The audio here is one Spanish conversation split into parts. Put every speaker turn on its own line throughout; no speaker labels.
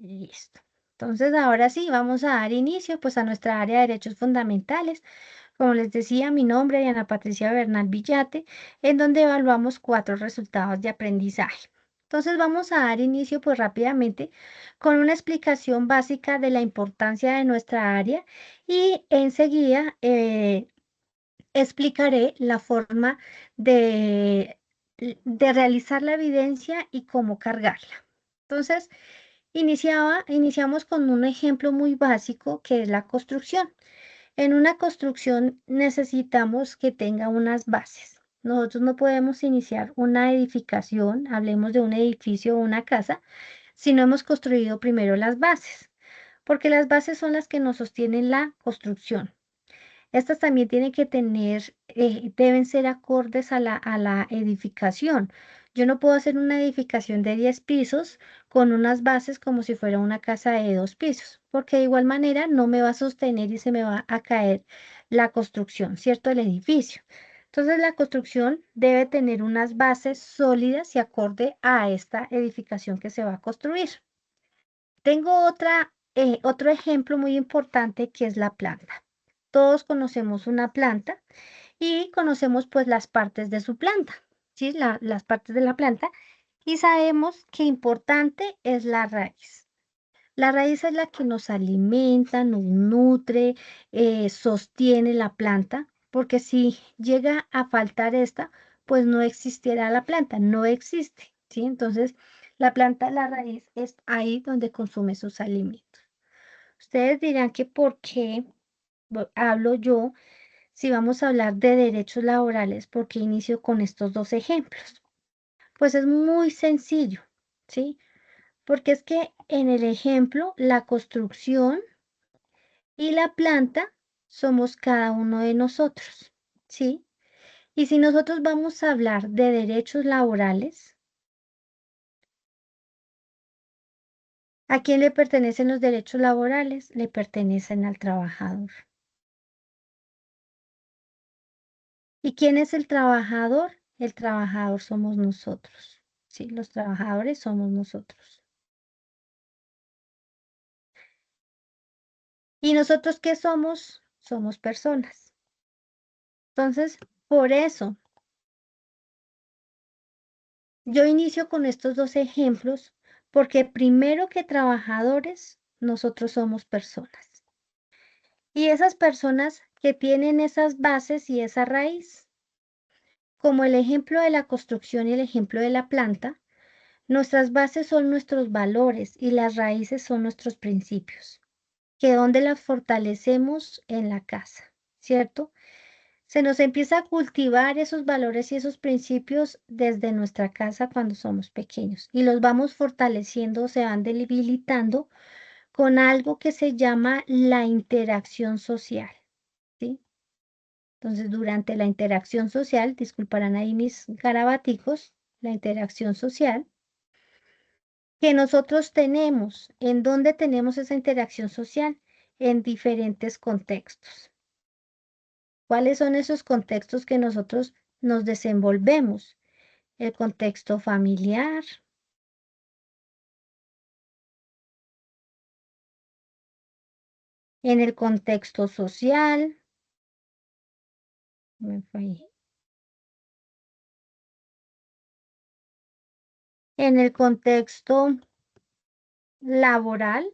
Listo. Entonces, ahora sí, vamos a dar inicio pues a nuestra área de derechos fundamentales. Como les decía, mi nombre es Ana Patricia Bernal Villate, en donde evaluamos 4 resultados de aprendizaje. Entonces, vamos a dar inicio pues rápidamente con una explicación básica de la importancia de nuestra área y enseguida explicaré la forma de, de realizar la evidencia y cómo cargarla. Entonces, iniciamos con un ejemplo muy básico que es la construcción. En una construcción necesitamos que tenga unas bases. Nosotros no podemos iniciar una edificación, hablemos de un edificio o una casa, si no hemos construido primero las bases, porque las bases son las que nos sostienen la construcción. Estas también tienen que tener, deben ser acordes a la edificación. Yo no puedo hacer una edificación de 10 pisos con unas bases como si fuera una casa de 2 pisos, porque de igual manera no me va a sostener y se me va a caer la construcción, ¿cierto? El edificio. Entonces la construcción debe tener unas bases sólidas y acorde a esta edificación que se va a construir. Tengo otro ejemplo muy importante que es la planta. Todos conocemos una planta y conocemos pues las partes de su planta, ¿sí? Las partes de la planta y sabemos que importante es la raíz. La raíz es la que nos alimenta, nos nutre, sostiene la planta, porque si llega a faltar esta, pues no existiera la planta, no existe, ¿sí? Entonces, la planta, la raíz es ahí donde consume sus alimentos. Ustedes dirán que por qué hablo yo si vamos a hablar de derechos laborales, ¿por qué inicio con estos 2 ejemplos? Pues es muy sencillo, ¿sí? Porque es que en el ejemplo, la construcción y la planta somos cada uno de nosotros, ¿sí? Y si nosotros vamos a hablar de derechos laborales, ¿a quién le pertenecen los derechos laborales? Le pertenecen al trabajador. ¿Y quién es el trabajador? El trabajador somos nosotros, ¿sí? Los trabajadores somos nosotros. ¿Y nosotros qué somos? Somos personas. Entonces, por eso, yo inicio con estos 2 ejemplos, porque primero que trabajadores, nosotros somos personas. Y esas personas que tienen esas bases y esa raíz, como el ejemplo de la construcción y el ejemplo de la planta, nuestras bases son nuestros valores y las raíces son nuestros principios, que donde las fortalecemos en la casa, ¿cierto? Se nos empieza a cultivar esos valores y esos principios desde nuestra casa cuando somos pequeños y los vamos fortaleciendo, se van debilitando con algo que se llama la interacción social, ¿sí? Entonces, durante la interacción social, disculparán ahí mis garabaticos, la interacción social que nosotros tenemos, ¿en dónde tenemos esa interacción social? En diferentes contextos. ¿Cuáles son esos contextos que nosotros nos desenvolvemos? El contexto familiar, en el contexto social, me fue ahí, en el contexto laboral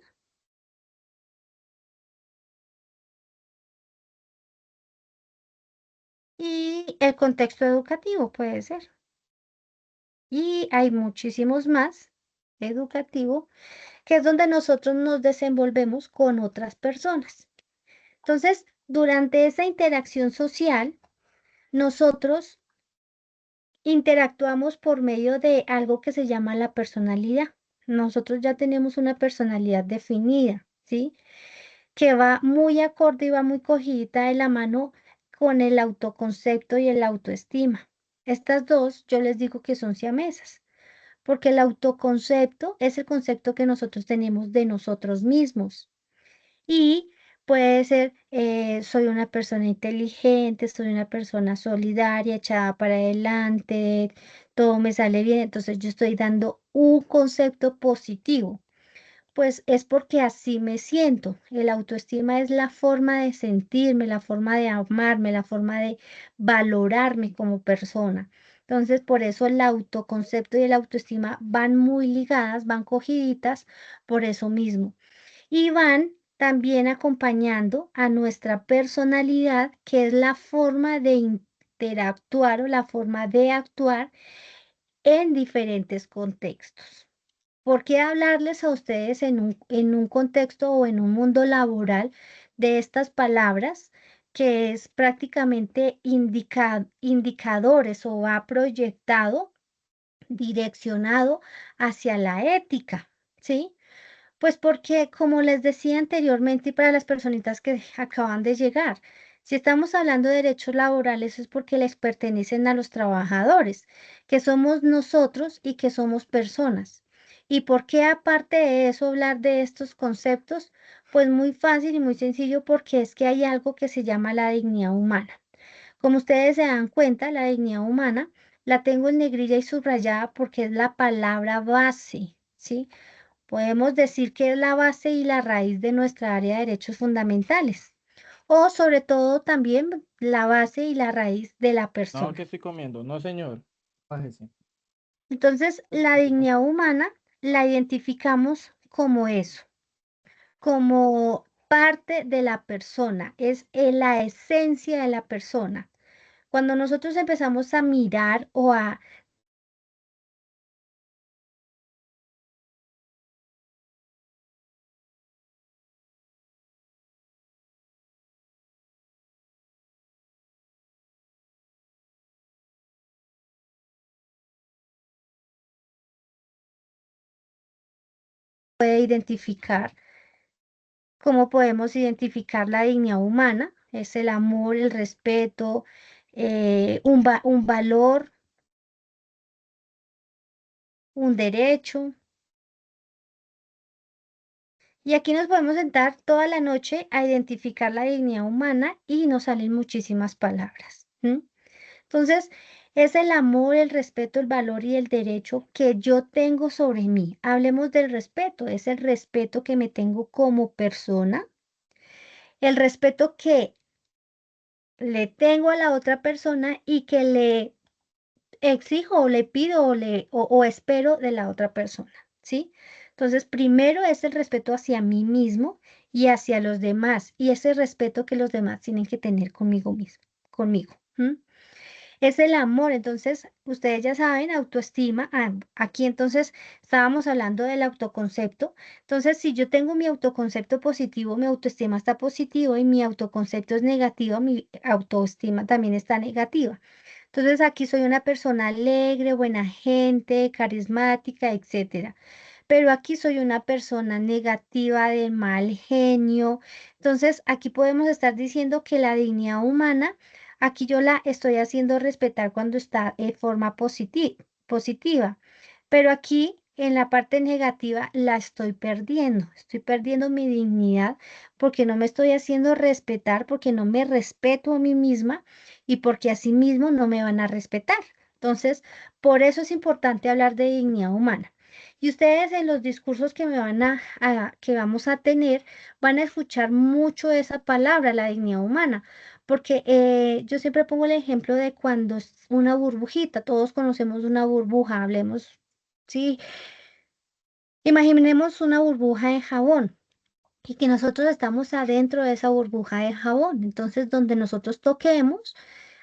y el contexto educativo puede ser. Y hay muchísimos más educativo, que es donde nosotros nos desenvolvemos con otras personas. Entonces, durante esa interacción social, nosotros interactuamos por medio de algo que se llama la personalidad. Nosotros ya tenemos una personalidad definida, ¿sí? Que va muy acorde y va muy cogidita de la mano con el autoconcepto y el autoestima. Estas dos, yo les digo que son siamesas, porque el autoconcepto es el concepto que nosotros tenemos de nosotros mismos. Y puede ser, soy una persona inteligente, soy una persona solidaria, echada para adelante, todo me sale bien. Entonces yo estoy dando un concepto positivo. Pues es porque así me siento. El autoestima es la forma de sentirme, la forma de amarme, la forma de valorarme como persona. Entonces, por eso el autoconcepto y el autoestima van muy ligadas, van cogiditas por eso mismo. Y van también acompañando a nuestra personalidad, que es la forma de interactuar o la forma de actuar en diferentes contextos. ¿Por qué hablarles a ustedes en un contexto o en un mundo laboral de estas palabras que es prácticamente indicadores o va proyectado, direccionado hacia la ética? ¿Sí? Pues porque, como les decía anteriormente, y para las personitas que acaban de llegar, si estamos hablando de derechos laborales es porque les pertenecen a los trabajadores, que somos nosotros y que somos personas. ¿Y por qué aparte de eso hablar de estos conceptos? Pues muy fácil y muy sencillo porque es que hay algo que se llama la dignidad humana. Como ustedes se dan cuenta, la dignidad humana la tengo en negrilla y subrayada porque es la palabra base, ¿sí? Podemos decir que es la base y la raíz de nuestra área de derechos fundamentales, o sobre todo también la base y la raíz de la
No, que
persona.
estoy comiendo. No, señor. Bájese.
Entonces, la dignidad humana la identificamos como eso, como parte de la persona, es la esencia de la persona. Cuando nosotros empezamos a mirar o a identificar, ¿cómo podemos identificar la dignidad humana? Es el amor, el respeto, un valor, un derecho. Y aquí nos podemos sentar toda la noche a identificar la dignidad humana y nos salen muchísimas palabras. ¿M? Entonces, es el amor, el respeto, el valor y el derecho que yo tengo sobre mí. Hablemos del respeto, es el respeto que me tengo como persona, el respeto que le tengo a la otra persona y que le exijo o le pido o espero de la otra persona, ¿sí? Entonces, primero es el respeto hacia mí mismo y hacia los demás, y ese respeto que los demás tienen que tener conmigo mismo, conmigo. ¿M? Es el amor, entonces, ustedes ya saben, autoestima. Aquí entonces estábamos hablando del autoconcepto. Entonces, si yo tengo mi autoconcepto positivo, mi autoestima está positivo y mi autoconcepto es negativo, mi autoestima también está negativa. Entonces, aquí soy una persona alegre, buena gente, carismática, etcétera. Pero aquí soy una persona negativa, de mal genio. Entonces, aquí podemos estar diciendo que la dignidad humana, aquí yo la estoy haciendo respetar cuando está de forma positiva. Pero aquí en la parte negativa la estoy perdiendo mi dignidad porque no me estoy haciendo respetar, porque no me respeto a mí misma y porque asimismo no me van a respetar. Entonces, por eso es importante hablar de dignidad humana. Y ustedes en los discursos que que vamos a tener, van a escuchar mucho esa palabra, la dignidad humana, porque yo siempre pongo el ejemplo de cuando es una burbujita, todos conocemos una burbuja, hablemos, sí, imaginemos una burbuja de jabón y que nosotros estamos adentro de esa burbuja de jabón. Entonces, donde nosotros toquemos,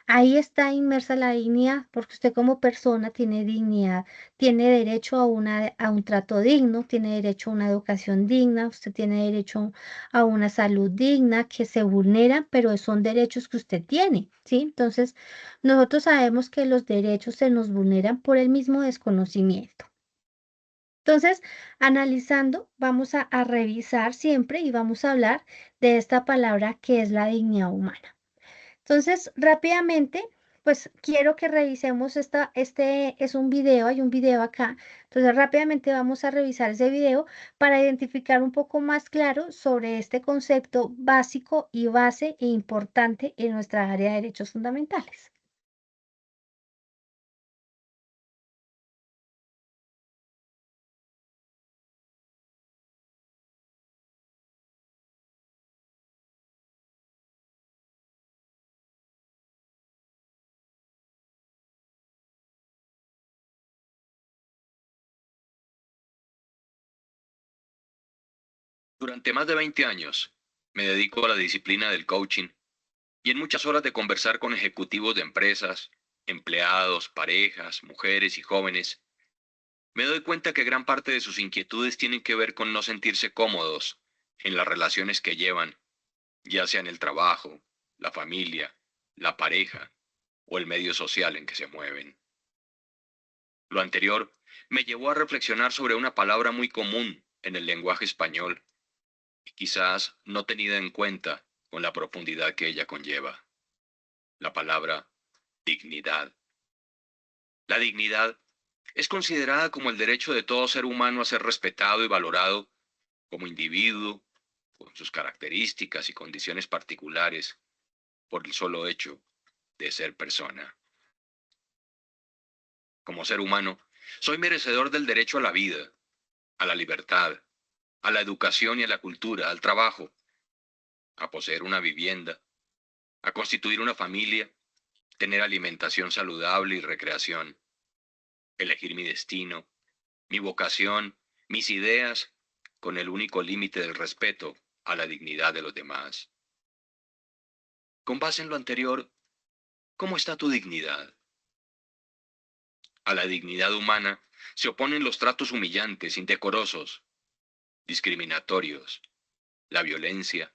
ahí está inmersa la dignidad, porque usted como persona tiene dignidad, tiene derecho a un trato digno, tiene derecho a una educación digna, usted tiene derecho a una salud digna que se vulnera, pero son derechos que usted tiene, ¿sí? Entonces, nosotros sabemos que los derechos se nos vulneran por el mismo desconocimiento. Entonces, analizando, vamos a revisar siempre y vamos a hablar de esta palabra que es la dignidad humana. Entonces, rápidamente, pues quiero que revisemos este es un video, hay un video acá. Entonces, rápidamente vamos a revisar ese video para identificar un poco más claro sobre este concepto básico y base e importante en nuestra área de derechos fundamentales.
Durante más de 20 años me dedico a la disciplina del coaching y en muchas horas de conversar con ejecutivos de empresas, empleados, parejas, mujeres y jóvenes, me doy cuenta que gran parte de sus inquietudes tienen que ver con no sentirse cómodos en las relaciones que llevan, ya sea en el trabajo, la familia, la pareja o el medio social en que se mueven. Lo anterior me llevó a reflexionar sobre una palabra muy común en el lenguaje español y quizás no tenida en cuenta con la profundidad que ella conlleva, la palabra dignidad. La dignidad es considerada como el derecho de todo ser humano a ser respetado y valorado como individuo, con sus características y condiciones particulares, por el solo hecho de ser persona. Como ser humano, soy merecedor del derecho a la vida, a la libertad, a la educación y a la cultura, al trabajo, a poseer una vivienda, a constituir una familia, tener alimentación saludable y recreación, elegir mi destino, mi vocación, mis ideas, con el único límite del respeto a la dignidad de los demás. Con base en lo anterior, ¿cómo está tu dignidad? A la dignidad humana se oponen los tratos humillantes, indecorosos, discriminatorios, la violencia,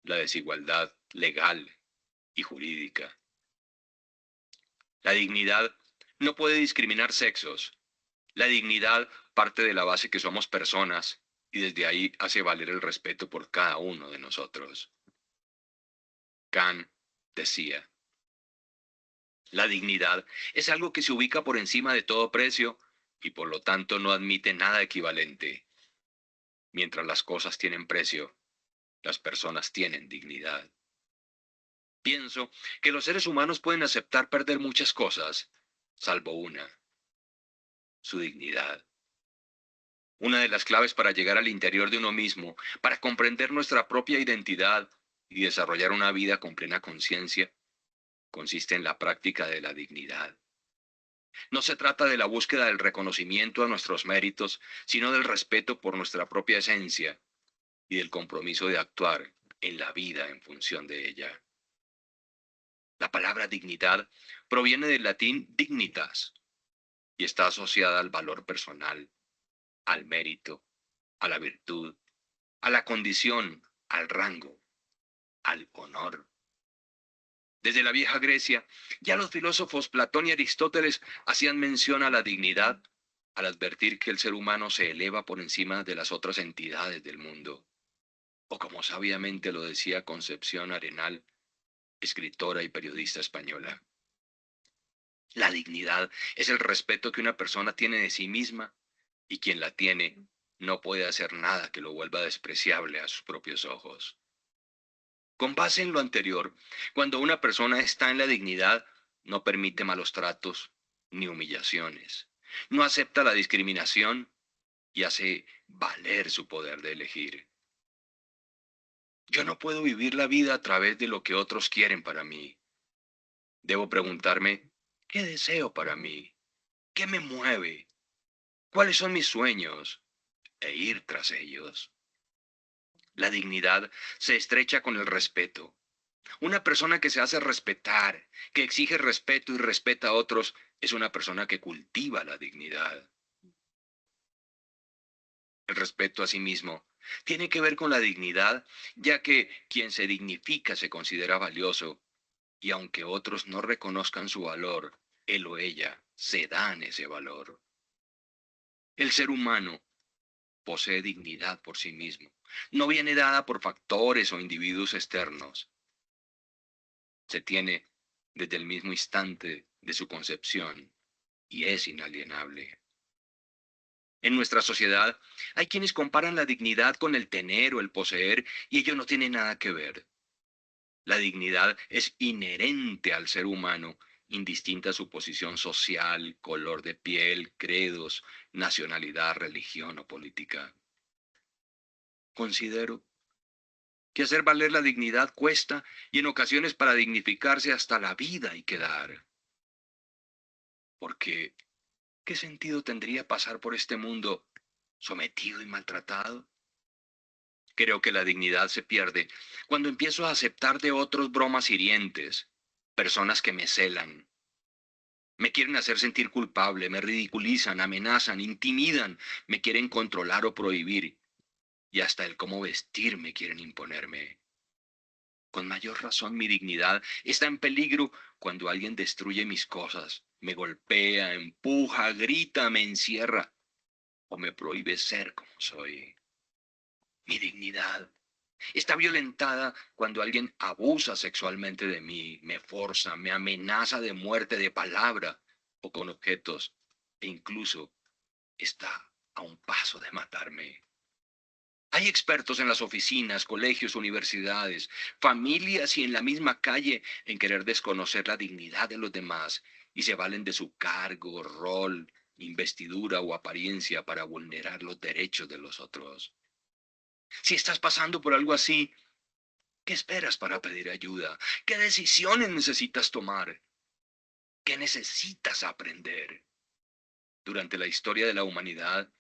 la desigualdad legal y jurídica. La dignidad no puede discriminar sexos. La dignidad parte de la base que somos personas y desde ahí hace valer el respeto por cada uno de nosotros. Kant decía, la dignidad es algo que se ubica por encima de todo precio y por lo tanto no admite nada equivalente. Mientras las cosas tienen precio, las personas tienen dignidad. Pienso que los seres humanos pueden aceptar perder muchas cosas, salvo una, su dignidad. Una de las claves para llegar al interior de uno mismo, para comprender nuestra propia identidad y desarrollar una vida con plena conciencia, consiste en la práctica de la dignidad. No se trata de la búsqueda del reconocimiento a nuestros méritos, sino del respeto por nuestra propia esencia y del compromiso de actuar en la vida en función de ella. La palabra dignidad proviene del latín dignitas y está asociada al valor personal, al mérito, a la virtud, a la condición, al rango, al honor. Desde la vieja Grecia, ya los filósofos Platón y Aristóteles hacían mención a la dignidad al advertir que el ser humano se eleva por encima de las otras entidades del mundo. O como sabiamente lo decía Concepción Arenal, escritora y periodista española. La dignidad es el respeto que una persona tiene de sí misma y quien la tiene no puede hacer nada que lo vuelva despreciable a sus propios ojos. Con base en lo anterior, cuando una persona está en la dignidad, no permite malos tratos ni humillaciones, no acepta la discriminación y hace valer su poder de elegir. Yo no puedo vivir la vida a través de lo que otros quieren para mí. Debo preguntarme, ¿qué deseo para mí? ¿Qué me mueve? ¿Cuáles son mis sueños? E ir tras ellos. La dignidad se estrecha con el respeto. Una persona que se hace respetar, que exige respeto y respeta a otros, es una persona que cultiva la dignidad. El respeto a sí mismo tiene que ver con la dignidad, ya que quien se dignifica se considera valioso, y aunque otros no reconozcan su valor, él o ella se dan ese valor. El ser humano posee dignidad por sí mismo. No viene dada por factores o individuos externos. Se tiene desde el mismo instante de su concepción y es inalienable. En nuestra sociedad hay quienes comparan la dignidad con el tener o el poseer y ello no tiene nada que ver. La dignidad es inherente al ser humano, indistinta a su posición social, color de piel, credos, nacionalidad, religión o política. Considero que hacer valer la dignidad cuesta y en ocasiones para dignificarse hasta la vida hay que dar. Porque, ¿qué sentido tendría pasar por este mundo sometido y maltratado? Creo que la dignidad se pierde cuando empiezo a aceptar de otros bromas hirientes, personas que me celan. Me quieren hacer sentir culpable, me ridiculizan, amenazan, intimidan, me quieren controlar o prohibir, y hasta el cómo vestirme quieren imponerme. Con mayor razón mi dignidad está en peligro cuando alguien destruye mis cosas, me golpea, empuja, grita, me encierra o me prohíbe ser como soy. Mi dignidad está violentada cuando alguien abusa sexualmente de mí, me forza, me amenaza de muerte de palabra o con objetos e incluso está a un paso de matarme. Hay expertos en las oficinas, colegios, universidades, familias y en la misma calle en querer desconocer la dignidad de los demás y se valen de su cargo, rol, investidura o apariencia para vulnerar los derechos de los otros. Si estás pasando por algo así, ¿qué esperas para pedir ayuda? ¿Qué decisiones necesitas tomar? ¿Qué necesitas aprender? Durante la historia de la humanidad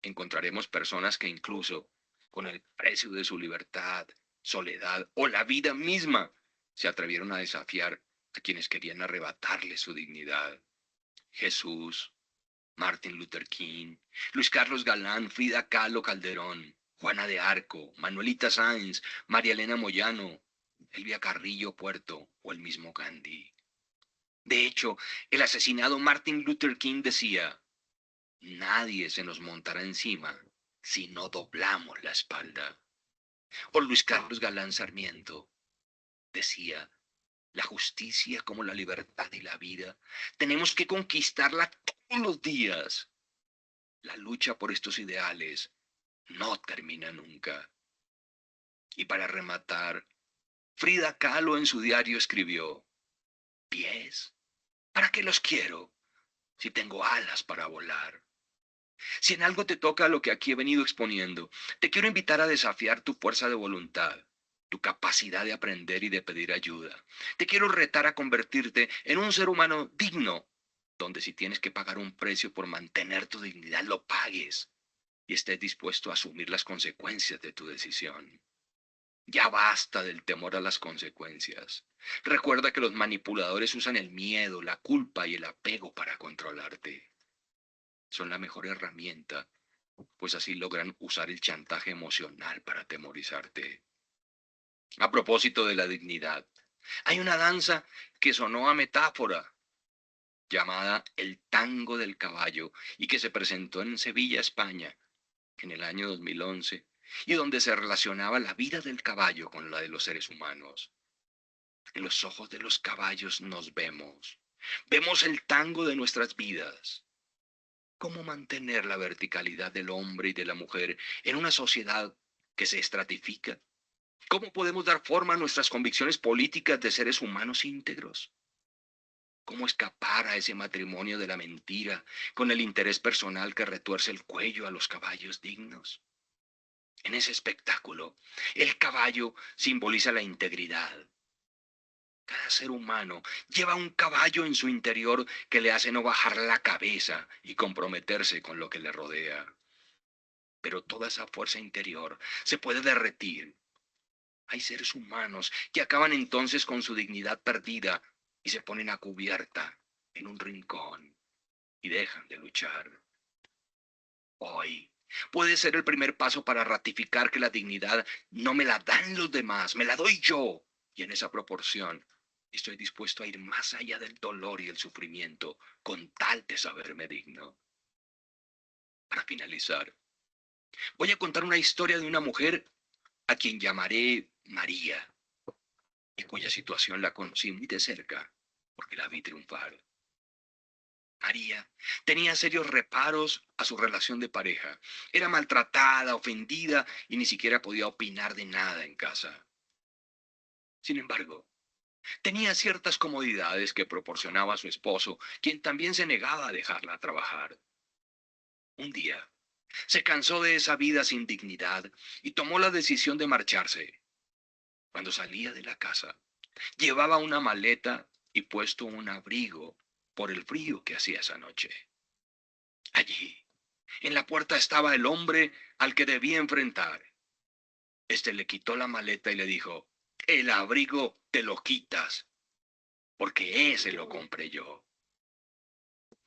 encontraremos personas que incluso con el precio de su libertad, soledad o la vida misma se atrevieron a desafiar a quienes querían arrebatarle su dignidad. Jesús, Martin Luther King, Luis Carlos Galán, Frida Kahlo Calderón, Juana de Arco, Manuelita Sáenz, María Elena Moyano, Elvia Carrillo Puerto o el mismo Gandhi. De hecho, el asesinado Martin Luther King decía: nadie se nos montará encima si no doblamos la espalda. O Luis Carlos Galán Sarmiento decía: la justicia como la libertad y la vida, tenemos que conquistarla todos los días. La lucha por estos ideales no termina nunca. Y para rematar, Frida Kahlo en su diario escribió: pies, ¿para qué los quiero si tengo alas para volar? Si en algo te toca lo que aquí he venido exponiendo, te quiero invitar a desafiar tu fuerza de voluntad, tu capacidad de aprender y de pedir ayuda. Te quiero retar a convertirte en un ser humano digno, donde si tienes que pagar un precio por mantener tu dignidad, lo pagues y estés dispuesto a asumir las consecuencias de tu decisión. Ya basta del temor a las consecuencias. Recuerda que los manipuladores usan el miedo, la culpa y el apego para controlarte. Son la mejor herramienta, pues así logran usar el chantaje emocional para atemorizarte. A propósito de la dignidad, hay una danza que sonó a metáfora, llamada el tango del caballo, y que se presentó en Sevilla, España, en el año 2011, y donde se relacionaba la vida del caballo con la de los seres humanos. En los ojos de los caballos nos vemos. Vemos el tango de nuestras vidas. ¿Cómo mantener la verticalidad del hombre y de la mujer en una sociedad que se estratifica? ¿Cómo podemos dar forma a nuestras convicciones políticas de seres humanos íntegros? ¿Cómo escapar a ese matrimonio de la mentira con el interés personal que retuerce el cuello a los caballos dignos? En ese espectáculo, el caballo simboliza la integridad. Cada ser humano lleva un caballo en su interior que le hace no bajar la cabeza y comprometerse con lo que le rodea. Pero toda esa fuerza interior se puede derretir. Hay seres humanos que acaban entonces con su dignidad perdida y se ponen a cubierta en un rincón y dejan de luchar. Hoy puede ser el primer paso para ratificar que la dignidad no me la dan los demás, me la doy yo. Y en esa proporción estoy dispuesto a ir más allá del dolor y el sufrimiento con tal de saberme digno. Para finalizar, voy a contar una historia de una mujer a quien llamaré María, y cuya situación la conocí muy de cerca porque la vi triunfar. María tenía serios reparos a su relación de pareja. Era maltratada, ofendida y ni siquiera podía opinar de nada en casa. Sin embargo, tenía ciertas comodidades que proporcionaba a su esposo, quien también se negaba a dejarla trabajar. Un día, se cansó de esa vida sin dignidad y tomó la decisión de marcharse. Cuando salía de la casa, llevaba una maleta y puesto un abrigo por el frío que hacía esa noche. Allí, en la puerta estaba el hombre al que debía enfrentar. Este le quitó la maleta y le dijo, el abrigo te lo quitas, porque ese lo compré yo.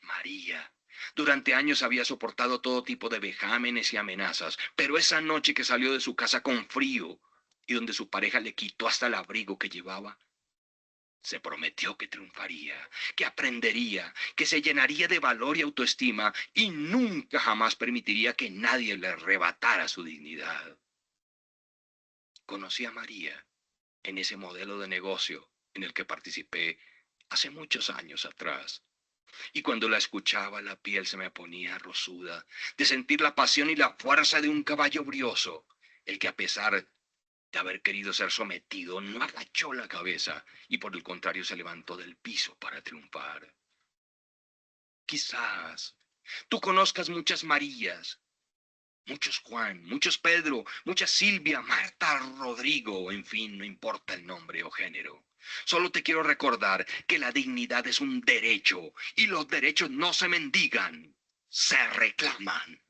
María, durante años había soportado todo tipo de vejámenes y amenazas, pero esa noche que salió de su casa con frío y donde su pareja le quitó hasta el abrigo que llevaba, se prometió que triunfaría, que aprendería, que se llenaría de valor y autoestima y nunca jamás permitiría que nadie le arrebatara su dignidad. Conocí a María en ese modelo de negocio en el que participé hace muchos años atrás. Y cuando la escuchaba, la piel se me ponía rosuda de sentir la pasión y la fuerza de un caballo brioso, el que a pesar de haber querido ser sometido, no agachó la cabeza y por el contrario se levantó del piso para triunfar. Quizás tú conozcas muchas Marías, muchos Juan, muchos Pedro, muchas Silvia, Marta, Rodrigo, en fin, no importa el nombre o género. Solo te quiero recordar que la dignidad es un derecho y los derechos no se mendigan, se reclaman.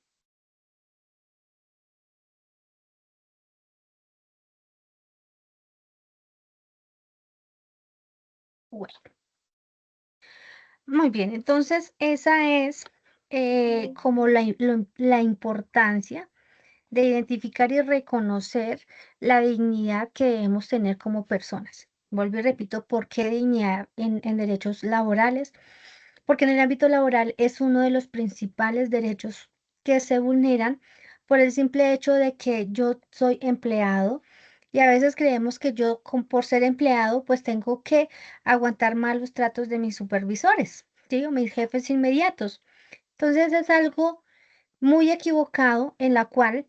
Bueno, muy bien, entonces esa es como la importancia de identificar y reconocer la dignidad que debemos tener como personas. Vuelvo y repito, ¿por qué dignidad en derechos laborales? Porque en el ámbito laboral es uno de los principales derechos que se vulneran por el simple hecho de que yo soy empleado y a veces creemos que yo, por ser empleado, pues tengo que aguantar malos tratos de mis supervisores, ¿sí? O mis jefes inmediatos. Entonces es algo muy equivocado en la cual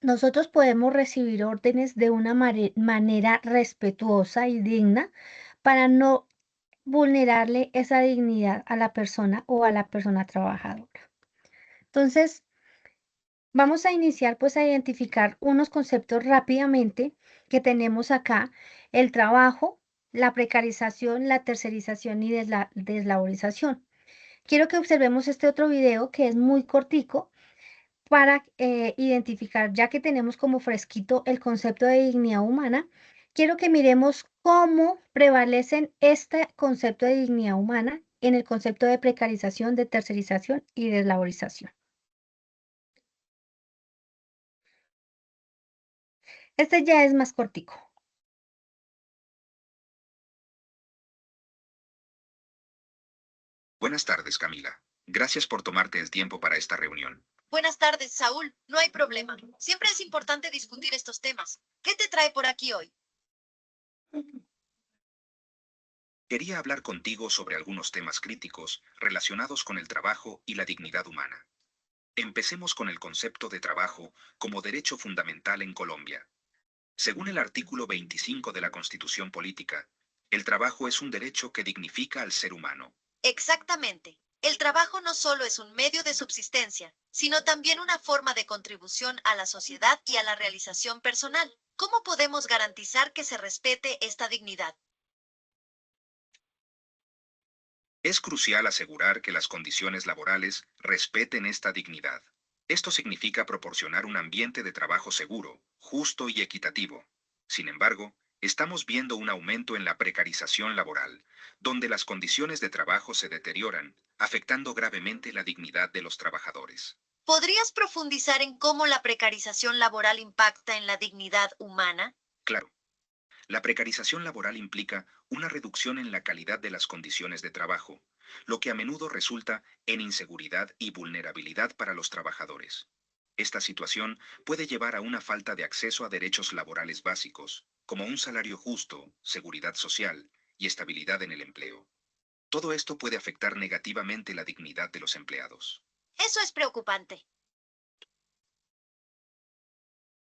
nosotros podemos recibir órdenes de una manera respetuosa y digna para no vulnerarle esa dignidad a la persona o a la persona trabajadora. Entonces, vamos a iniciar pues a identificar unos conceptos rápidamente que tenemos acá: el trabajo, la precarización, la tercerización y deslaborización. Quiero que observemos este otro video que es muy cortico para identificar, ya que tenemos como fresquito el concepto de dignidad humana. Quiero que miremos cómo prevalecen este concepto de dignidad humana en el concepto de precarización, de tercerización y deslaborización. Este ya es más cortico.
Buenas tardes, Camila. Gracias por tomarte el tiempo para esta reunión.
Buenas tardes, Saúl. No hay problema. Siempre es importante discutir estos temas. ¿Qué te trae por aquí hoy?
Quería hablar contigo sobre algunos temas críticos relacionados con el trabajo y la dignidad humana. Empecemos con el concepto de trabajo como derecho fundamental en Colombia. Según el artículo 25 de la Constitución Política, el trabajo es un derecho que dignifica al ser humano.
Exactamente. El trabajo no solo es un medio de subsistencia, sino también una forma de contribución a la sociedad y a la realización personal. ¿Cómo podemos garantizar que se respete esta dignidad?
Es crucial asegurar que las condiciones laborales respeten esta dignidad. Esto significa proporcionar un ambiente de trabajo seguro, justo y equitativo. Sin embargo, estamos viendo un aumento en la precarización laboral, donde las condiciones de trabajo se deterioran, afectando gravemente la dignidad de los trabajadores.
¿Podrías profundizar en cómo la precarización laboral impacta en la dignidad humana?
Claro, la precarización laboral implica una reducción en la calidad de las condiciones de trabajo, lo que a menudo resulta en inseguridad y vulnerabilidad para los trabajadores. Esta situación puede llevar a una falta de acceso a derechos laborales básicos, como un salario justo, seguridad social y estabilidad en el empleo. Todo esto puede afectar negativamente la dignidad de los empleados.
Eso es preocupante.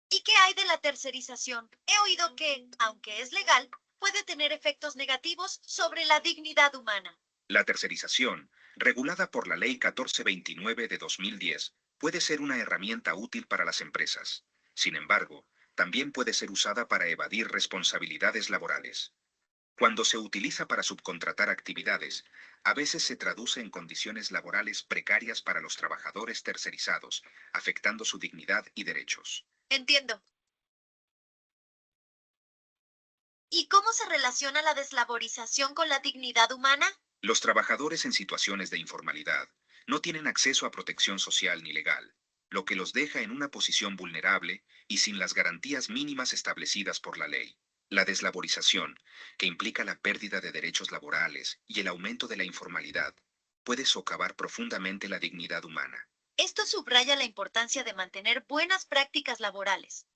¿Y qué hay de la tercerización? He oído que, aunque es legal, puede tener efectos negativos sobre la dignidad humana.
La tercerización, regulada por la Ley 1429 de 2010, puede ser una herramienta útil para las empresas. Sin embargo, también puede ser usada para evadir responsabilidades laborales. Cuando se utiliza para subcontratar actividades, a veces se traduce en condiciones laborales precarias para los trabajadores tercerizados, afectando su dignidad y derechos.
Entiendo. ¿Y cómo se relaciona la deslaborización con la dignidad humana?
Los trabajadores en situaciones de informalidad no tienen acceso a protección social ni legal, lo que los deja en una posición vulnerable y sin las garantías mínimas establecidas por la ley. La deslaborización, que implica la pérdida de derechos laborales y el aumento de la informalidad, puede socavar profundamente la dignidad humana.
Esto subraya la importancia de mantener buenas prácticas laborales.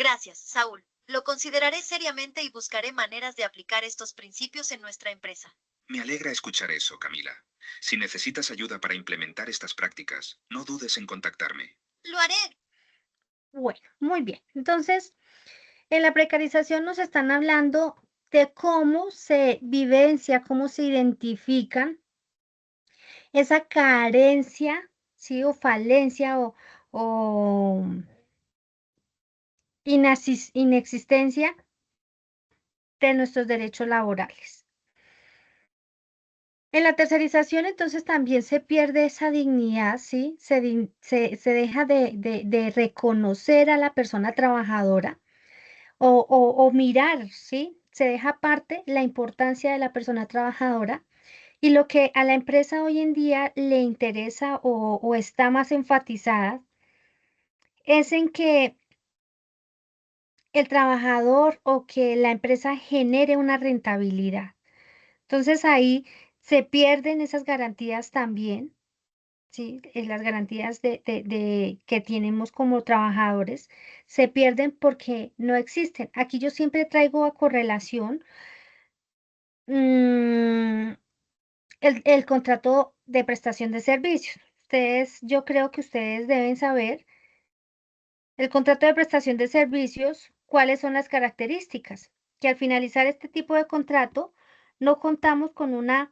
Gracias, Saúl. Lo consideraré seriamente y buscaré maneras de aplicar estos principios en nuestra empresa.
Me alegra escuchar eso, Camila. Si necesitas ayuda para implementar estas prácticas, no dudes en contactarme.
Lo haré.
Bueno, muy bien. Entonces, en la precarización nos están hablando de cómo se vivencia, cómo se identifican esa carencia, ¿sí? O falencia o inexistencia de nuestros derechos laborales. En la tercerización, entonces, también se pierde esa dignidad, ¿sí? Se deja de reconocer a la persona trabajadora o mirar, ¿sí? Se deja aparte la importancia de la persona trabajadora y lo que a la empresa hoy en día le interesa o está más enfatizada es en que el trabajador o que la empresa genere una rentabilidad. Entonces ahí se pierden esas garantías también, ¿sí? Las garantías que tenemos como trabajadores se pierden porque no existen. Aquí yo siempre traigo a correlación mm, el contrato de prestación de servicios. Yo creo que ustedes deben saber el contrato de prestación de servicios, cuáles son las características, que al finalizar este tipo de contrato no contamos con una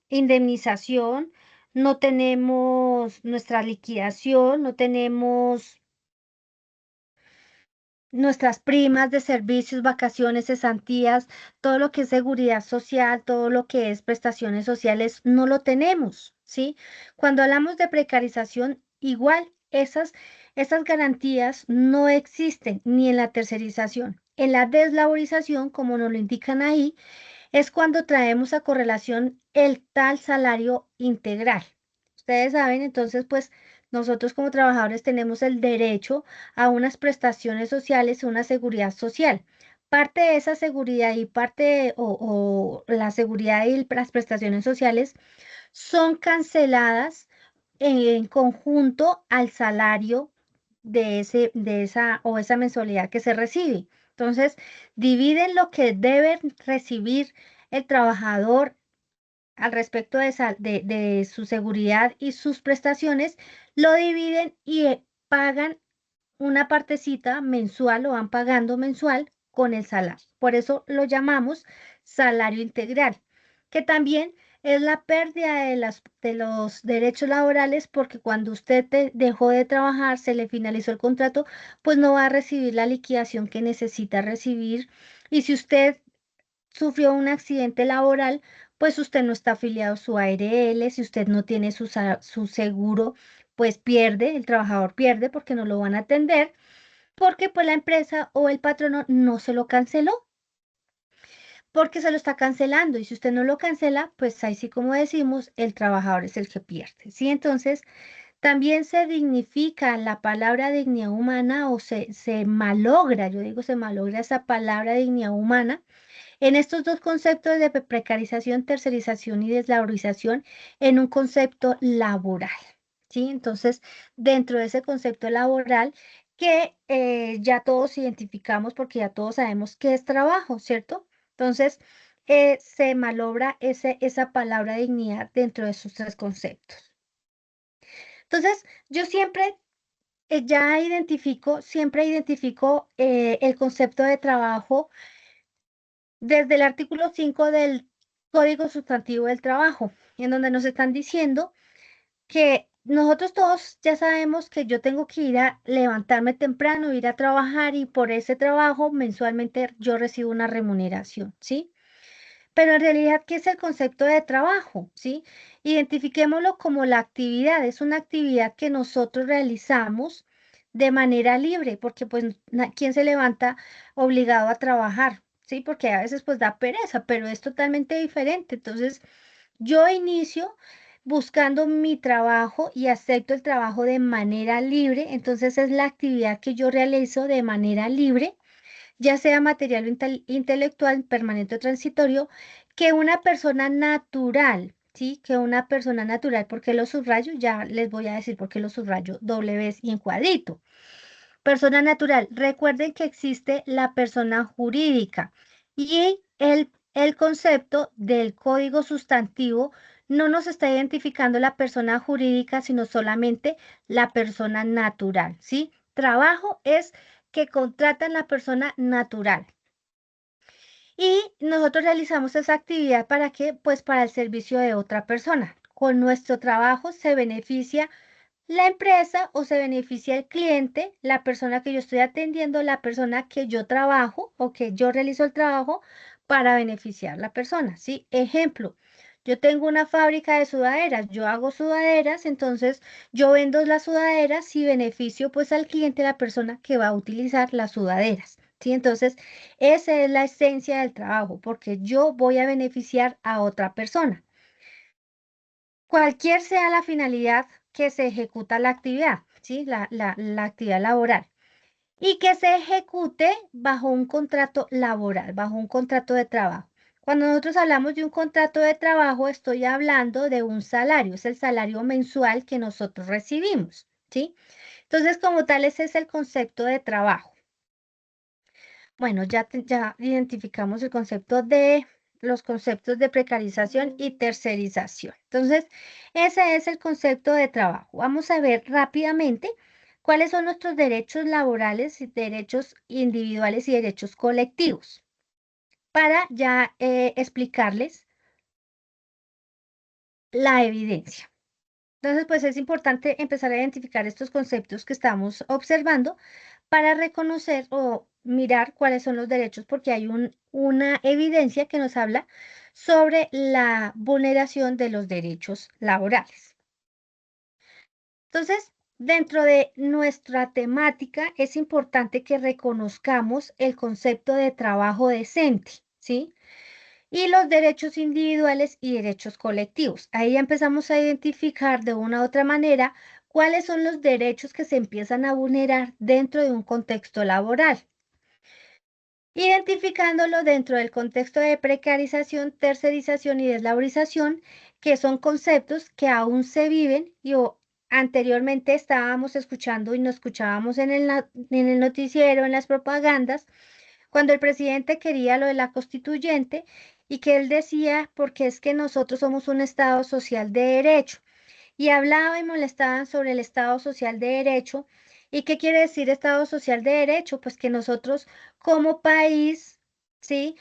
indemnización, no tenemos nuestra liquidación, no tenemos nuestras primas de servicios, vacaciones, cesantías, todo lo que es seguridad social, todo lo que es prestaciones sociales, no lo tenemos, ¿sí? Cuando hablamos de precarización, igual esas garantías no existen ni en la tercerización. En la deslaborización, como nos lo indican ahí, es cuando traemos a correlación el tal salario integral. Ustedes saben, entonces, pues nosotros como trabajadores tenemos el derecho a unas prestaciones sociales, una seguridad social. Parte de esa seguridad y o la seguridad y las prestaciones sociales son canceladas en conjunto al salario de esa o esa mensualidad que se recibe. Entonces, dividen lo que debe recibir el trabajador al respecto de su seguridad y sus prestaciones, lo dividen y pagan una partecita mensual, lo van pagando mensual con el salario. Por eso lo llamamos salario integral, que también es la pérdida de los derechos laborales porque cuando usted dejó de trabajar, se le finalizó el contrato, pues no va a recibir la liquidación que necesita recibir. Y si usted sufrió un accidente laboral, pues usted no está afiliado a su ARL, si usted no tiene su seguro, pues pierde, el trabajador pierde porque no lo van a atender, porque pues la empresa o el patrono no se lo canceló, porque se lo está cancelando y si usted no lo cancela, pues ahí sí como decimos, el trabajador es el que pierde, ¿sí? Entonces, también se dignifica la palabra dignidad humana o se malogra, yo digo se malogra esa palabra dignidad humana en estos dos conceptos de precarización, tercerización y deslaborización en un concepto laboral, ¿sí? Entonces, dentro de ese concepto laboral que ya todos identificamos porque ya todos sabemos qué es trabajo, ¿cierto? Entonces, se malogra esa palabra dignidad dentro de esos tres conceptos. Entonces, yo siempre siempre identifico el concepto de trabajo desde el artículo 5 del Código Sustantivo del Trabajo, en donde nos están diciendo que nosotros todos ya sabemos que yo tengo que ir a levantarme temprano, ir a trabajar y por ese trabajo mensualmente yo recibo una remuneración, ¿sí? Pero en realidad, ¿qué es el concepto de trabajo? ¿Sí? Identifiquémoslo como la actividad. Es una actividad que nosotros realizamos de manera libre, porque pues, ¿quién se levanta obligado a trabajar? ¿Sí? Porque a veces pues da pereza, pero es totalmente diferente. Entonces, yo inicio buscando mi trabajo y acepto el trabajo de manera libre. Entonces, es la actividad que yo realizo de manera libre, ya sea material o intelectual, permanente o transitorio, que una persona natural, ¿sí? Que una persona natural. ¿Por qué lo subrayo? Ya les voy a decir por qué lo subrayo doble vez y en cuadrito. Persona natural. Recuerden que existe la persona jurídica y el concepto del código sustantivo no nos está identificando la persona jurídica, sino solamente la persona natural, ¿sí? Trabajo es que contratan la persona natural. Y nosotros realizamos esa actividad ¿para qué? Pues para el servicio de otra persona. Con nuestro trabajo se beneficia la empresa o se beneficia el cliente, la persona que yo estoy atendiendo, la persona que yo trabajo o que yo realizo el trabajo para beneficiar a la persona, ¿sí? Ejemplo, yo tengo una fábrica de sudaderas, yo hago sudaderas, entonces yo vendo las sudaderas y beneficio pues al cliente, la persona que va a utilizar las sudaderas, ¿sí? Entonces, esa es la esencia del trabajo, porque yo voy a beneficiar a otra persona. Cualquier sea la finalidad que se ejecuta la actividad, ¿sí? La actividad laboral. Y que se ejecute bajo un contrato laboral, bajo un contrato de trabajo. Cuando nosotros hablamos de un contrato de trabajo, estoy hablando de un salario, es el salario mensual que nosotros recibimos, ¿sí? Entonces, como tal, ese es el concepto de trabajo. Bueno, ya identificamos el concepto de los conceptos de precarización y tercerización. Entonces, ese es el concepto de trabajo. Vamos a ver rápidamente cuáles son nuestros derechos laborales, derechos individuales y derechos colectivos, para ya explicarles la evidencia. Entonces, pues es importante empezar a identificar estos conceptos que estamos observando para reconocer o mirar cuáles son los derechos, porque hay una evidencia que nos habla sobre la vulneración de los derechos laborales. Entonces, dentro de nuestra temática es importante que reconozcamos el concepto de trabajo decente, ¿sí? Y los derechos individuales y derechos colectivos. Ahí ya empezamos a identificar de una u otra manera cuáles son los derechos que se empiezan a vulnerar dentro de un contexto laboral, identificándolo dentro del contexto de precarización, tercerización y deslaboración, que son conceptos que aún se viven y anteriormente estábamos escuchando y nos escuchábamos en el noticiero, en las propagandas, cuando el presidente quería lo de la constituyente y que él decía, porque es que nosotros somos un Estado social de derecho, y hablaba y molestaban sobre el Estado social de derecho. ¿Y qué quiere decir Estado social de derecho? Pues que nosotros como país, ¿sí?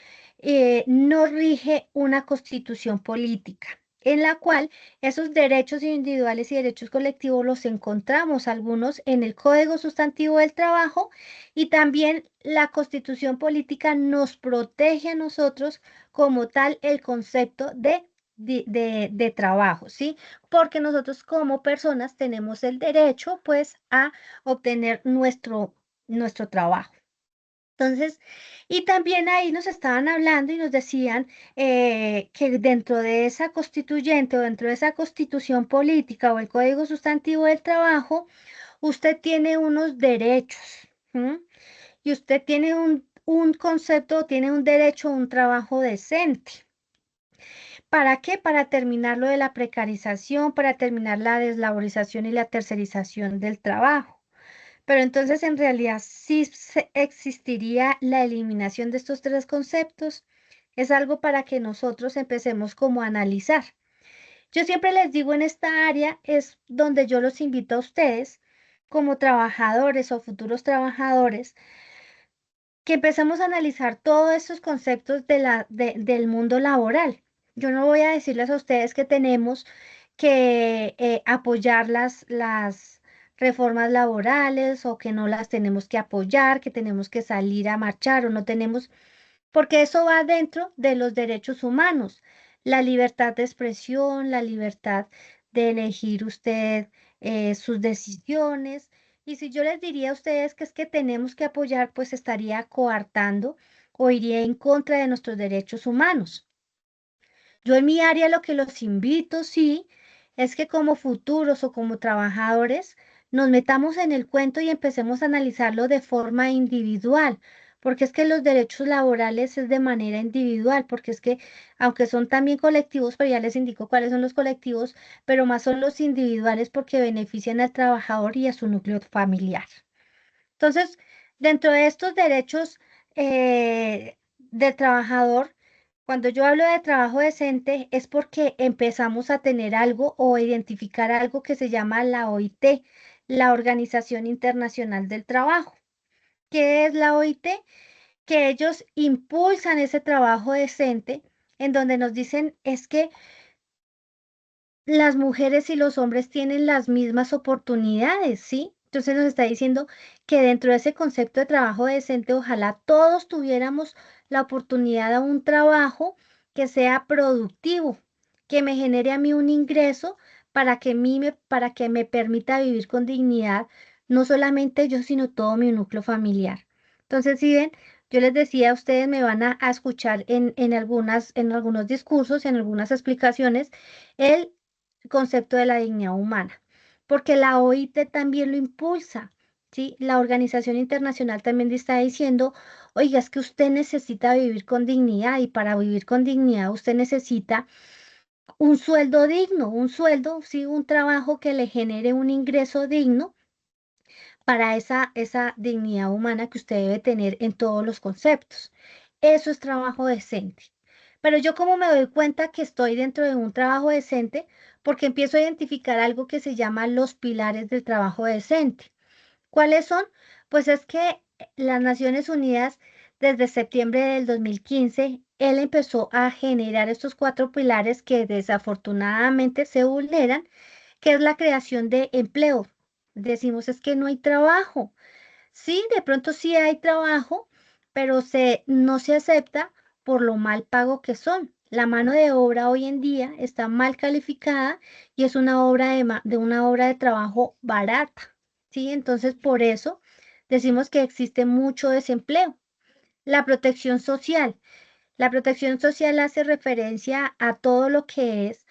No rige una constitución política, en la cual esos derechos individuales y derechos colectivos los encontramos algunos en el Código Sustantivo del Trabajo, y también la constitución política nos protege a nosotros como tal el concepto de trabajo, ¿sí? Porque nosotros como personas tenemos el derecho, pues, a obtener nuestro trabajo. Entonces, y también ahí nos estaban hablando y nos decían que dentro de esa constituyente o dentro de esa constitución política o el Código Sustantivo del Trabajo, usted tiene unos derechos, ¿m? Y usted tiene un concepto, tiene un derecho a un trabajo decente. ¿Para qué? Para terminar lo de la precarización, para terminar la deslaborización y la tercerización del trabajo. Pero entonces en realidad sí existiría la eliminación de estos tres conceptos. Es algo para que nosotros empecemos como a analizar. Yo siempre les digo, en esta área es donde yo los invito a ustedes como trabajadores o futuros trabajadores, que empecemos a analizar todos estos conceptos del mundo laboral. Yo no voy a decirles a ustedes que tenemos que apoyar las reformas laborales o que no las tenemos que apoyar, que tenemos que salir a marchar o no tenemos. porque eso va dentro de los derechos humanos, la libertad de expresión, la libertad de elegir usted sus decisiones. Y si yo les diría a ustedes que es que tenemos que apoyar, pues estaría coartando o iría en contra de nuestros derechos humanos. Yo en mi área lo que los invito, sí, es que como futuros o como trabajadores nos metamos en el cuento y empecemos a analizarlo de forma individual, porque es que los derechos laborales es de manera individual, porque es que aunque son también colectivos, pero ya les indico cuáles son los colectivos, pero más son los individuales porque benefician al trabajador y a su núcleo familiar. Entonces, dentro de estos derechos del trabajador, cuando yo hablo de trabajo decente es porque empezamos a tener algo o identificar algo que se llama la OIT, la Organización Internacional del Trabajo. ¿Qué es la OIT? Que ellos impulsan ese trabajo decente en donde nos dicen es que las mujeres y los hombres tienen las mismas oportunidades, ¿sí? Entonces nos está diciendo que dentro de ese concepto de trabajo decente, ojalá todos tuviéramos la oportunidad a un trabajo que sea productivo, que me genere a mí un ingreso para que me permita vivir con dignidad, no solamente yo, sino todo mi núcleo familiar. Entonces, si ven, yo les decía, ustedes me van a escuchar en algunos discursos, en algunas explicaciones, el concepto de la dignidad humana, porque la OIT también lo impulsa, ¿sí? La Organización Internacional también está diciendo, oiga, es que usted necesita vivir con dignidad y para vivir con dignidad usted necesita un sueldo digno, un sueldo, sí, un trabajo que le genere un ingreso digno para esa dignidad humana que usted debe tener en todos los conceptos. Eso es trabajo decente. Pero yo como me doy cuenta que estoy dentro de un trabajo decente, porque empiezo a identificar algo que se llama los pilares del trabajo decente. ¿Cuáles son? Pues es que las Naciones Unidas, desde septiembre del 2015, él empezó a generar estos 4 pilares que desafortunadamente se vulneran, que es la creación de empleo. Decimos es que no hay trabajo. Sí, de pronto sí hay trabajo, pero no se acepta por lo mal pago que son. La mano de obra hoy en día está mal calificada y es una de una obra de trabajo barata. ¿Sí? Entonces, por eso decimos que existe mucho desempleo. La protección social. La protección social hace referencia a todo lo que es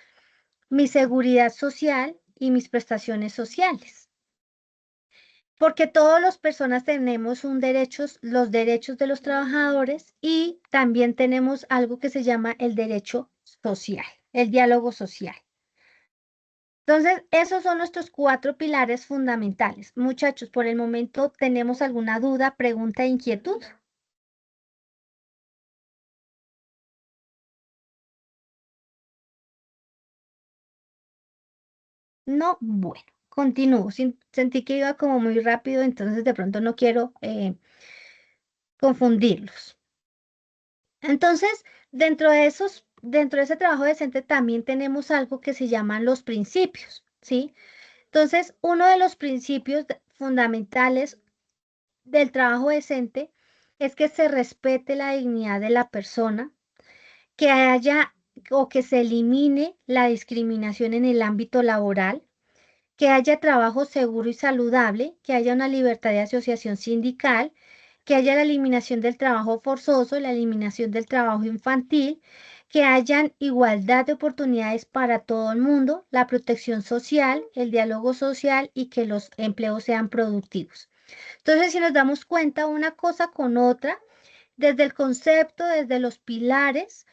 mi seguridad social y mis prestaciones sociales. Porque todas las personas tenemos los derechos de los trabajadores y también tenemos algo que se llama el derecho social, el diálogo social. Entonces, esos son nuestros 4 pilares fundamentales. Muchachos, por el momento, ¿tenemos alguna duda, pregunta, inquietud? No, bueno, continúo. Sentí que iba como muy rápido, entonces de pronto no quiero confundirlos. Entonces, dentro de ese trabajo decente también tenemos algo que se llaman los principios, ¿sí? Entonces, uno de los principios fundamentales del trabajo decente es que se respete la dignidad de la persona, que haya o que se elimine la discriminación en el ámbito laboral, que haya trabajo seguro y saludable, que haya una libertad de asociación sindical, que haya la eliminación del trabajo forzoso, la eliminación del trabajo infantil, que hayan igualdad de oportunidades para todo el mundo, la protección social, el diálogo social y que los empleos sean productivos. Entonces, si nos damos cuenta una cosa con otra, desde el concepto, desde los pilares,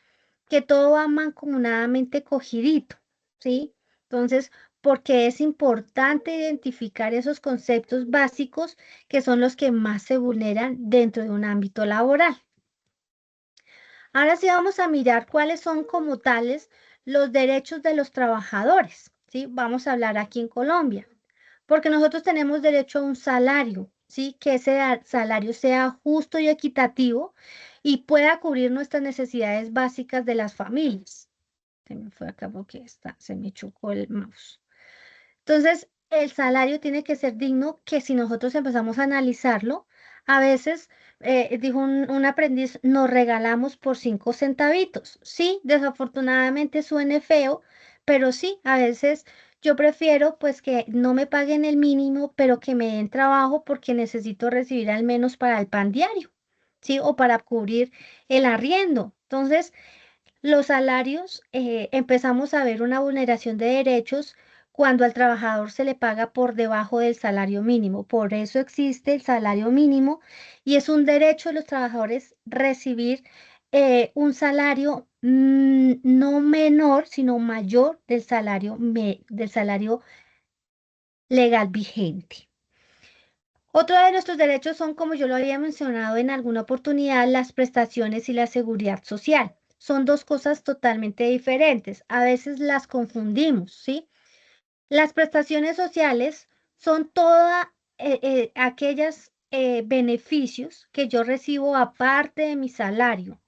que todo va mancomunadamente cogidito, ¿sí? Entonces, porque es importante identificar esos conceptos básicos que son los que más se vulneran dentro de un ámbito laboral. Ahora sí vamos a mirar cuáles son como tales los derechos de los trabajadores, ¿sí? Vamos a hablar aquí en Colombia, porque nosotros tenemos derecho a un salario, ¿sí? Que ese salario sea justo y equitativo y pueda cubrir nuestras necesidades básicas de las familias. Se me fue acá porque se me chocó el mouse. Entonces, el salario tiene que ser digno, que si nosotros empezamos a analizarlo, A veces, dijo un aprendiz, nos regalamos por 5 centavitos. Sí, desafortunadamente suene feo, pero sí, a veces yo prefiero pues que no me paguen el mínimo, pero que me den trabajo porque necesito recibir al menos para el pan diario, ¿sí? O para cubrir el arriendo. Entonces, los salarios, empezamos a ver una vulneración de derechos cuando al trabajador se le paga por debajo del salario mínimo. Por eso existe el salario mínimo y es un derecho de los trabajadores recibir un salario no menor, sino mayor del salario legal vigente. Otro de nuestros derechos son, como yo lo había mencionado en alguna oportunidad, las prestaciones y la seguridad social. Son dos cosas totalmente diferentes. A veces las confundimos, ¿sí? Las prestaciones sociales son todas aquellas beneficios que yo recibo aparte de mi salario.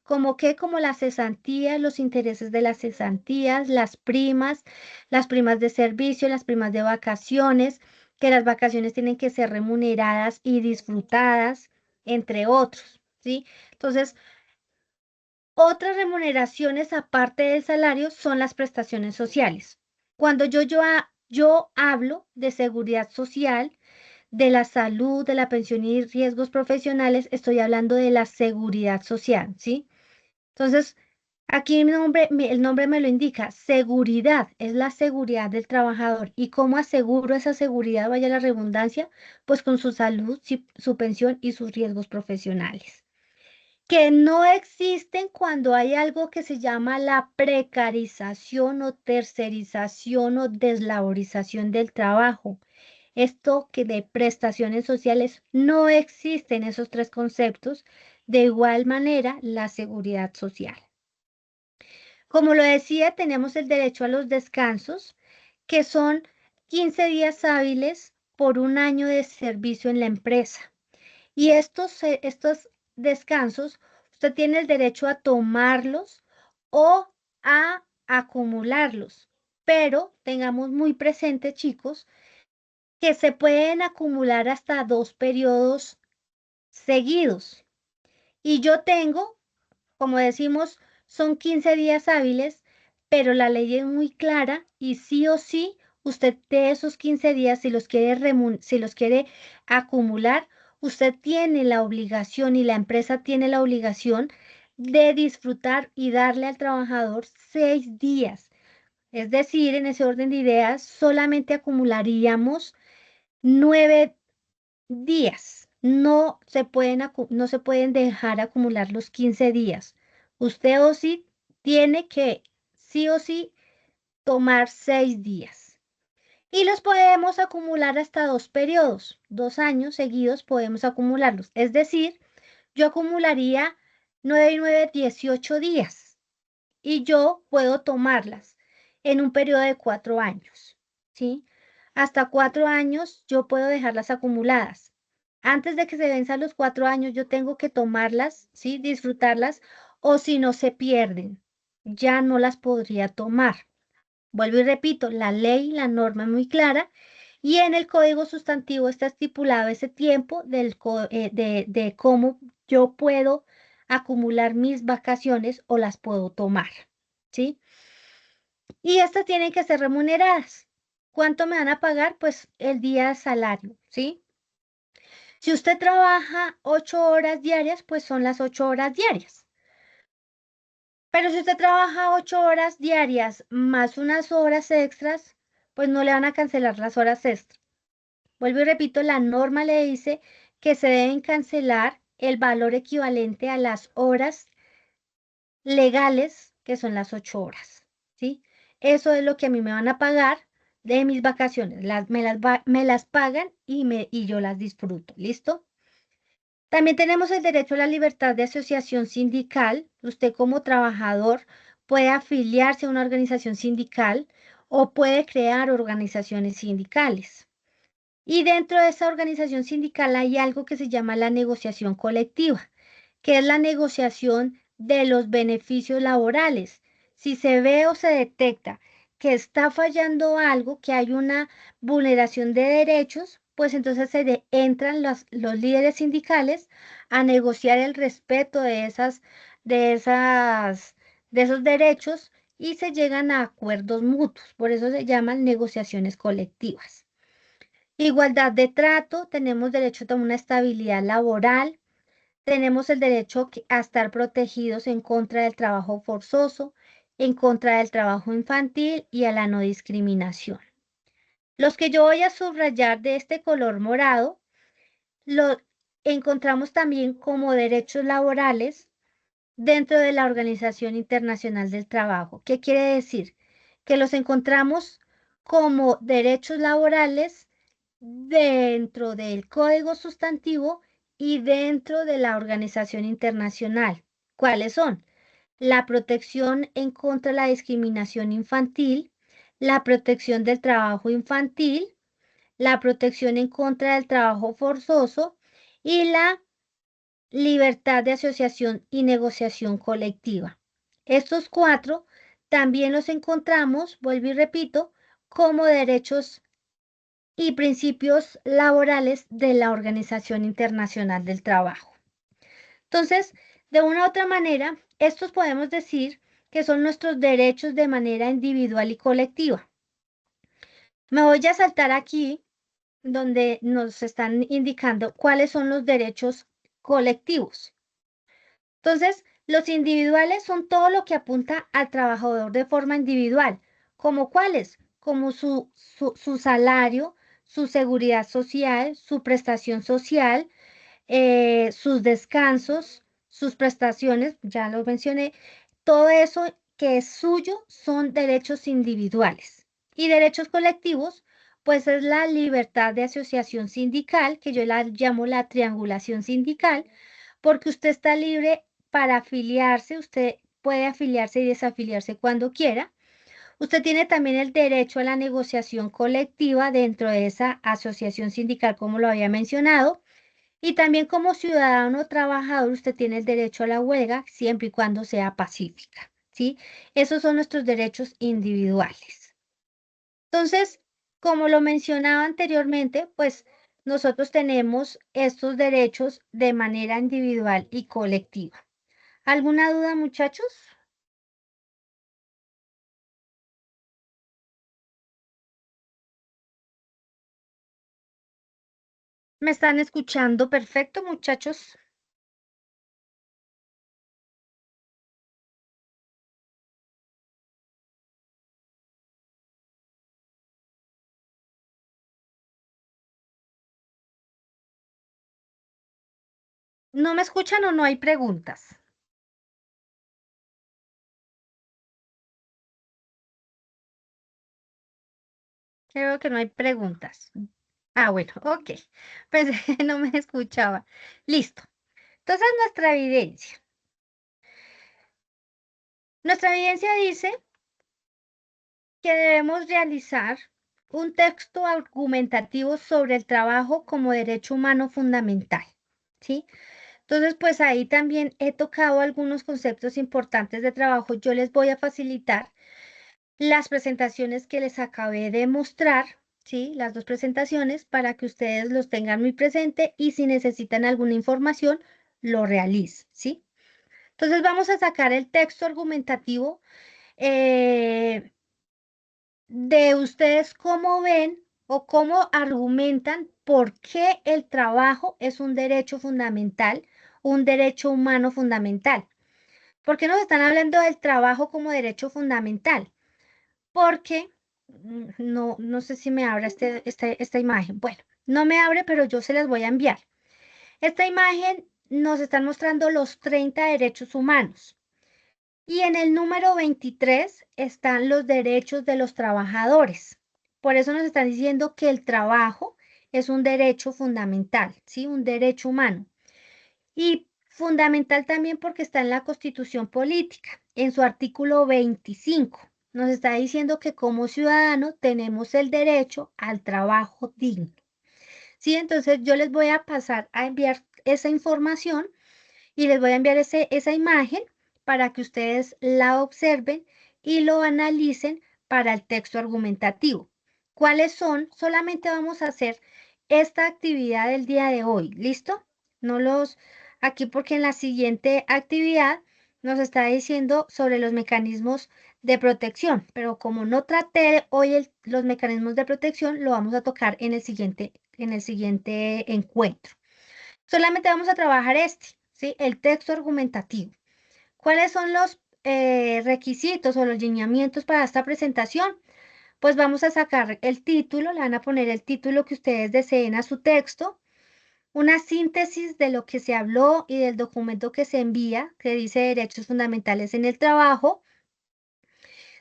Como las cesantías, los intereses de las cesantías, las primas de servicio, las primas de vacaciones, que las vacaciones tienen que ser remuneradas y disfrutadas, entre otros, ¿sí? Entonces, otras remuneraciones aparte del salario son las prestaciones sociales. Cuando yo hablo de seguridad social, de la salud, de la pensión y riesgos profesionales, estoy hablando de la seguridad social, ¿sí? Entonces, aquí el nombre me lo indica, seguridad, es la seguridad del trabajador. ¿Y cómo aseguro esa seguridad, vaya la redundancia? Pues con su salud, su pensión y sus riesgos profesionales, que no existen cuando hay algo que se llama la precarización o tercerización o deslaborización del trabajo. Esto que de prestaciones sociales no existen esos tres conceptos. De igual manera, la seguridad social. Como lo decía, tenemos el derecho a los descansos, que son 15 días hábiles por un año de servicio en la empresa. Y estos descansos, usted tiene el derecho a tomarlos o a acumularlos. Pero tengamos muy presente, chicos, que se pueden acumular hasta 2 periodos seguidos. Y yo tengo, como decimos, son 15 días hábiles, pero la ley es muy clara y sí o sí, usted de esos 15 días, si los quiere acumular, usted tiene la obligación y la empresa tiene la obligación de disfrutar y darle al trabajador 6 días. Es decir, en ese orden de ideas, solamente acumularíamos 9 días. No se pueden dejar acumular los 15 días. Usted o sí tiene que, sí o sí, tomar 6 días. Y los podemos acumular hasta 2 periodos. 2 años seguidos podemos acumularlos. Es decir, yo acumularía 9 y 9, 18 días. Y yo puedo tomarlas en un periodo de 4 años. ¿Sí? Hasta 4 años yo puedo dejarlas acumuladas. Antes de que se venzan los 4 años, yo tengo que tomarlas, ¿sí? Disfrutarlas, o si no se pierden, ya no las podría tomar. Vuelvo y repito, la ley, la norma es muy clara y en el código sustantivo está estipulado ese tiempo de cómo yo puedo acumular mis vacaciones o las puedo tomar, ¿sí? Y estas tienen que ser remuneradas. ¿Cuánto me van a pagar? Pues el día de salario, ¿sí? Si usted trabaja 8 horas diarias, pues son las 8 horas diarias. Pero si usted trabaja 8 horas diarias más unas horas extras, pues no le van a cancelar las horas extras. Vuelvo y repito, la norma le dice que se deben cancelar el valor equivalente a las horas legales, que son las 8 horas, ¿sí? Eso es lo que a mí me van a pagar de mis vacaciones. Me las pagan y yo las disfruto, ¿listo? También tenemos el derecho a la libertad de asociación sindical. Usted como trabajador puede afiliarse a una organización sindical o puede crear organizaciones sindicales. Y dentro de esa organización sindical hay algo que se llama la negociación colectiva, que es la negociación de los beneficios laborales. Si se ve o se detecta que está fallando algo, que hay una vulneración de derechos, pues entonces entran los líderes sindicales a negociar el respeto de esas, de esos derechos y se llegan a acuerdos mutuos. Por eso se llaman negociaciones colectivas. Igualdad de trato, tenemos derecho a una estabilidad laboral, tenemos el derecho a estar protegidos en contra del trabajo forzoso, en contra del trabajo infantil y a la no discriminación. Los que yo voy a subrayar de este color morado, lo encontramos también como derechos laborales dentro de la Organización Internacional del Trabajo. ¿Qué quiere decir? Que los encontramos como derechos laborales dentro del Código Sustantivo y dentro de la Organización Internacional. ¿Cuáles son? La protección en contra de la discriminación infantil, la protección del trabajo infantil, la protección en contra del trabajo forzoso y la libertad de asociación y negociación colectiva. Estos cuatro también los encontramos, vuelvo y repito, como derechos y principios laborales de la Organización Internacional del Trabajo. Entonces, de una u otra manera, estos podemos decir que son nuestros derechos de manera individual y colectiva. Me voy a saltar aquí donde nos están indicando cuáles son los derechos colectivos. Entonces, los individuales son todo lo que apunta al trabajador de forma individual, como cuáles, como su salario, su seguridad social, su prestación social, sus descansos, sus prestaciones, ya lo mencioné, todo eso que es suyo son derechos individuales. Y derechos colectivos, pues es la libertad de asociación sindical, que yo la llamo la triangulación sindical, porque usted está libre para afiliarse, usted puede afiliarse y desafiliarse cuando quiera. Usted tiene también el derecho a la negociación colectiva dentro de esa asociación sindical, como lo había mencionado. Y también como ciudadano trabajador, usted tiene el derecho a la huelga siempre y cuando sea pacífica, ¿sí? Esos son nuestros derechos individuales. Entonces, como lo mencionaba anteriormente, pues nosotros tenemos estos derechos de manera individual y colectiva. ¿Alguna duda, muchachos? ¿Me están escuchando? Perfecto, muchachos. ¿No me escuchan o no hay preguntas? Creo que no hay preguntas. Ah, bueno, ok. Pensé que no me escuchaba. Listo. Entonces, nuestra evidencia. Nuestra evidencia dice que debemos realizar un texto argumentativo sobre el trabajo como derecho humano fundamental, ¿sí? Entonces, pues ahí también he tocado algunos conceptos importantes de trabajo. Yo les voy a facilitar las presentaciones que les acabé de mostrar, ¿sí? Las dos presentaciones para que ustedes los tengan muy presente y si necesitan alguna información, lo realicen, ¿sí? Entonces vamos a sacar el texto argumentativo de ustedes cómo ven o cómo argumentan por qué el trabajo es un derecho fundamental, un derecho humano fundamental. ¿Por qué nos están hablando del trabajo como derecho fundamental? Porque no sé si me abre esta imagen. Bueno, no me abre, pero yo se las voy a enviar. Esta imagen nos están mostrando los 30 derechos humanos. Y en el número 23 están los derechos de los trabajadores. Por eso nos están diciendo que el trabajo es un derecho fundamental, ¿sí? Un derecho humano. Y fundamental también porque está en la Constitución Política, en su artículo 25. Nos está diciendo que como ciudadano tenemos el derecho al trabajo digno. ¿Sí? Entonces yo les voy a pasar a enviar esa información y les voy a enviar esa imagen para que ustedes la observen y lo analicen para el texto argumentativo. ¿Cuáles son? Solamente vamos a hacer esta actividad del día de hoy, ¿listo? No los, aquí porque en la siguiente actividad nos está diciendo sobre los mecanismos de protección, pero como no traté hoy los mecanismos de protección, lo vamos a tocar en el siguiente encuentro. Solamente vamos a trabajar ¿sí? El texto argumentativo. ¿Cuáles son los requisitos o los lineamientos para esta presentación? Pues vamos a sacar el título, le van a poner el título que ustedes deseen a su texto, una síntesis de lo que se habló y del documento que se envía, que dice Derechos Fundamentales en el Trabajo.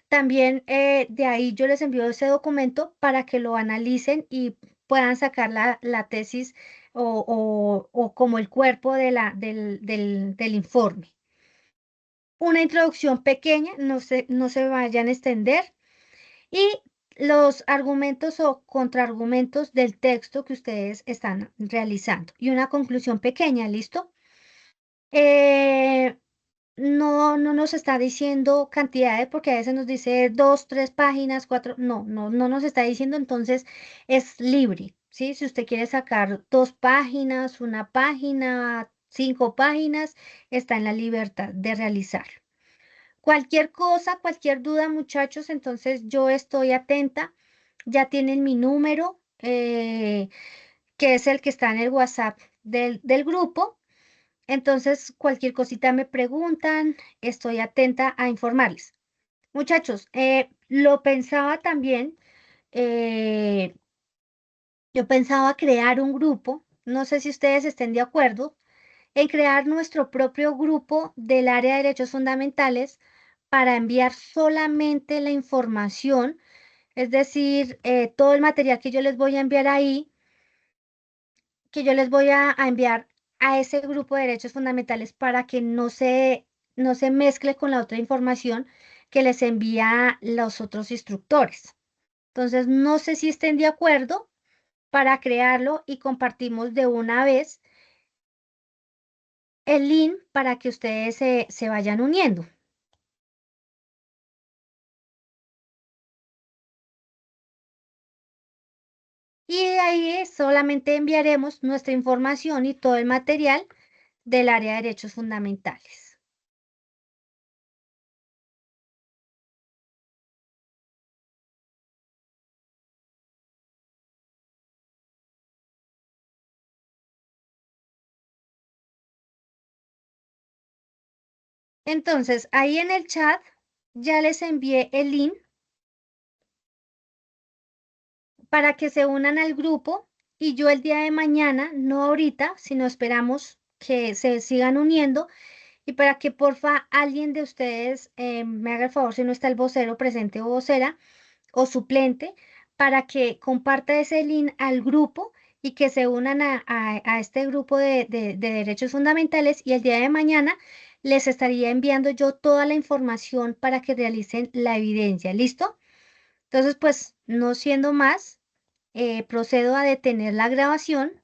También de ahí yo les envío ese documento para que lo analicen y puedan sacar la tesis o como el cuerpo del informe. Una introducción pequeña, no se vayan a extender, y los argumentos o contraargumentos del texto que ustedes están realizando. Y una conclusión pequeña, ¿listo? No nos está diciendo cantidades, porque a veces nos dice 2, 3 páginas, 4, no nos está diciendo, entonces es libre, ¿sí? Si usted quiere sacar 2 páginas, 1 página, 5 páginas, está en la libertad de realizarlo. Cualquier cosa, cualquier duda, muchachos, entonces yo estoy atenta. Ya tienen mi número, que es el que está en el WhatsApp del grupo. Entonces, cualquier cosita me preguntan, estoy atenta a informarles. Muchachos, lo pensaba también, eh, yo pensaba crear un grupo, no sé si ustedes estén de acuerdo, en crear nuestro propio grupo del área de derechos fundamentales para enviar solamente la información, es decir, todo el material que yo les voy a enviar ahí, que yo les voy a enviar a ese grupo de derechos fundamentales para que no se mezcle con la otra información que les envía los otros instructores. Entonces, no sé si estén de acuerdo para crearlo y compartimos de una vez el link para que ustedes se vayan uniendo. Y de ahí solamente enviaremos nuestra información y todo el material del área de derechos fundamentales. Entonces, ahí en el chat ya les envié el link para que se unan al grupo, y yo el día de mañana, no ahorita, sino esperamos que se sigan uniendo, y para que porfa alguien de ustedes me haga el favor, si no está el vocero presente o vocera o suplente, para que comparta ese link al grupo y que se unan a este grupo de derechos fundamentales, y el día de mañana les estaría enviando yo toda la información para que realicen la evidencia. ¿Listo? Entonces, pues, no siendo más, procedo a detener la grabación